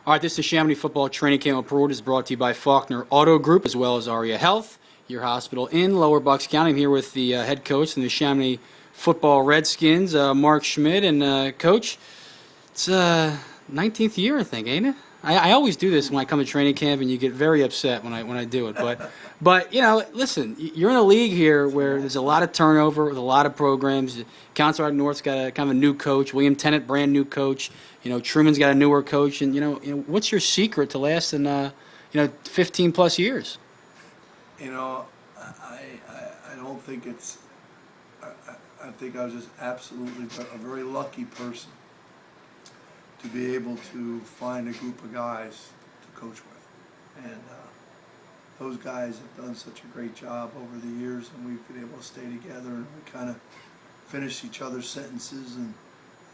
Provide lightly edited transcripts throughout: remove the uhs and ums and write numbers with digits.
All right, this is Neshaminy Football Training Camp Report is brought to you by Faulkner Auto Group as well as Aria Health, your hospital in Lower Bucks County. I'm here with the head coach of the Neshaminy Football Redskins, Mark Schmidt. And, Coach, it's 19th year, I think, ain't it? I always do this when I come to training camp, and you get very upset when I do it. But you know, listen, you're in a league here where there's a lot of turnover with a lot of programs. Council North's got a kind of a new coach. William Tennant, brand new coach. You know, Truman's got a newer coach. And you know, what's your secret to lasting 15 plus years? You know, I don't think it's. I think I was just absolutely a very lucky person to be able to find a group of guys to coach with. And those guys have done such a great job over the years, and we've been able to stay together, and we kind of finish each other's sentences,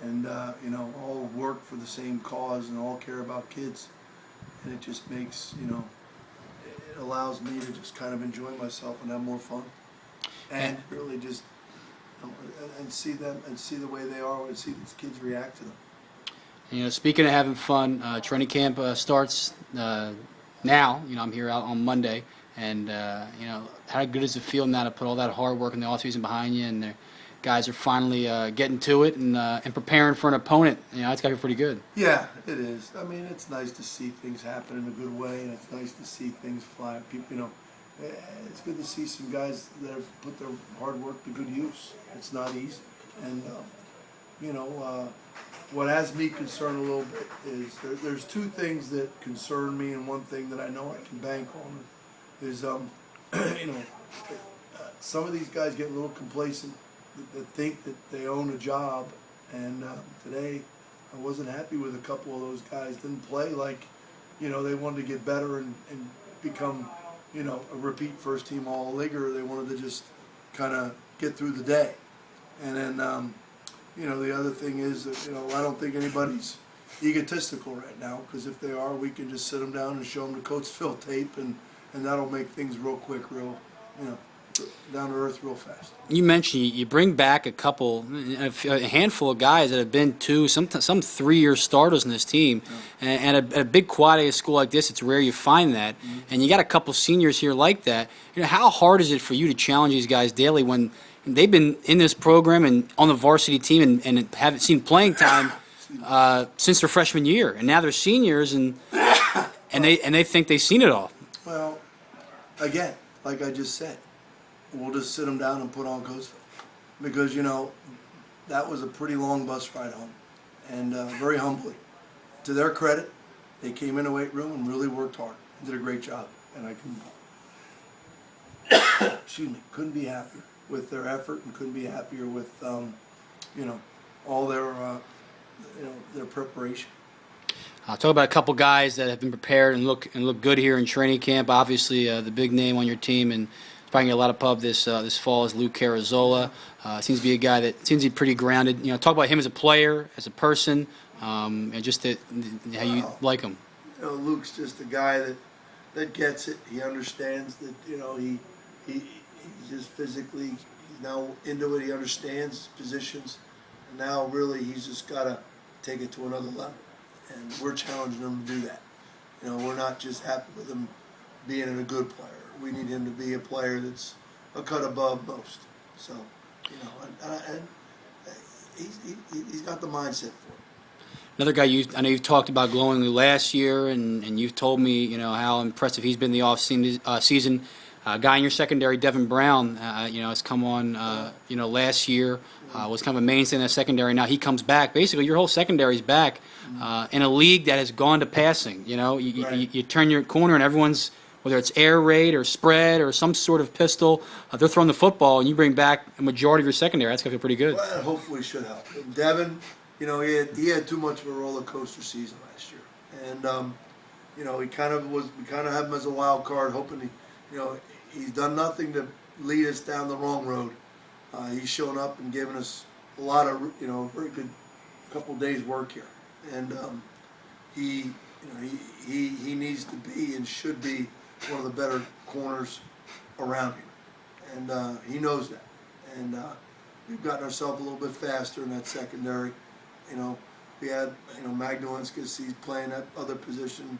and all work for the same cause and all care about kids. And it just makes, it allows me to just kind of enjoy myself and have more fun. And really just, and see them, and see the way they are, and see these kids react to them. Speaking of having fun, training camp starts now. I'm here out on Monday, and how good does it feel now to put all that hard work in the offseason behind you, and the guys are finally getting to it and preparing for an opponent? It's got to be pretty good. Yeah, it is. I mean, it's nice to see things happen in a good way, and it's nice to see things fly. People, it's good to see some guys that have put their hard work to good use. It's not easy, and what has me concerned a little bit is there's two things that concern me, and one thing that I know I can bank on is some of these guys get a little complacent that think that they own a job, and today I wasn't happy with a couple of those guys. Didn't play like they wanted to get better and become a repeat first team all-leaguer. They wanted to just kind of get through the day, and then the other thing is that, I don't think anybody's egotistical right now, because if they are, we can just sit them down and show them the Coach Phil tape, and that'll make things real quick, down to earth real fast. You mentioned you bring back a handful of guys that have been some 3-year starters in this team, yeah. And a big quad A school like this, it's rare you find that, mm-hmm. And you got a couple seniors here like that. How hard is it for you to challenge these guys daily when they've been in this program and on the varsity team and haven't seen playing time since their freshman year, and now they're seniors and they think they've seen it all? Well, again, like I just said, we'll just sit them down and put on Coach Phil, because that was a pretty long bus ride home, and very humbly. To their credit, they came in the weight room and really worked hard and did a great job, and I couldn't be happier with their effort, and couldn't be happier with all their preparation. I'll talk about a couple guys that have been prepared and look good here in training camp. Obviously, the big name on your team and probably get a lot of pub this fall is Luke Carazola. Seems to be a guy that seems to be pretty grounded. Talk about him as a player, as a person, and just how you like him. Luke's just a guy that gets it. He understands that he just physically, he's now into it. He understands positions, and now really he's just got to take it to another level. And we're challenging him to do that. We're not just happy with him being a good player. We need him to be a player that's a cut above most. So, and he's got the mindset for it. Another guy I know you've talked about glowingly last year, and you've told me how impressive he's been the off season. Guy in your secondary, Devin Brown, has come on, last year, was kind of a mainstay in that secondary. Now he comes back. Basically, your whole secondary's back in a league that has gone to passing. You turn your corner and everyone's, whether it's air raid or spread or some sort of pistol, they're throwing the football, and you bring back a majority of your secondary. That's going to feel pretty good. Well, hopefully should help. And Devin, he had too much of a roller coaster season last year, and we kind of have him as a wild card, hoping he's done nothing to lead us down the wrong road. He's shown up and given us a lot of very good couple days work here, and he needs to be and should be one of the better corners around here, and he knows that. And we've gotten ourselves a little bit faster in that secondary. We had, Magdalenskis, he's playing that other position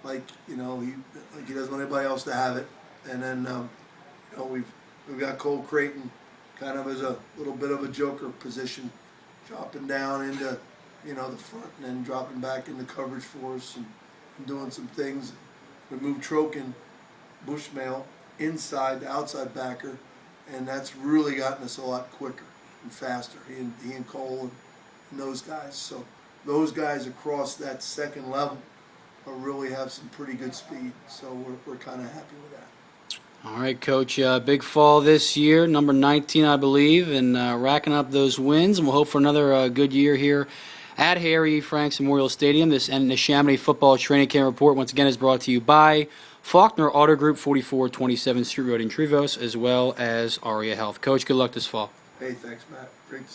like, he doesn't want anybody else to have it. And then, we've got Cole Creighton kind of as a little bit of a joker position, dropping down into, the front and then dropping back into coverage for us and doing some things. We moved Trokin, Bushmail, inside the outside backer, and that's really gotten us a lot quicker and faster. He and Cole and those guys. So those guys across that second level really have some pretty good speed. So we're kind of happy with that. All right, Coach. Big fall this year, number 19, I believe, and racking up those wins. And we'll hope for another good year here at Harry Franks Memorial Stadium. This and the Neshaminy Football Training Camp Report, once again, is brought to you by Faulkner Auto Group, 4427 Street Road in Trevose, as well as Aria Health. Coach, good luck this fall. Hey, thanks, Matt. Great to see you.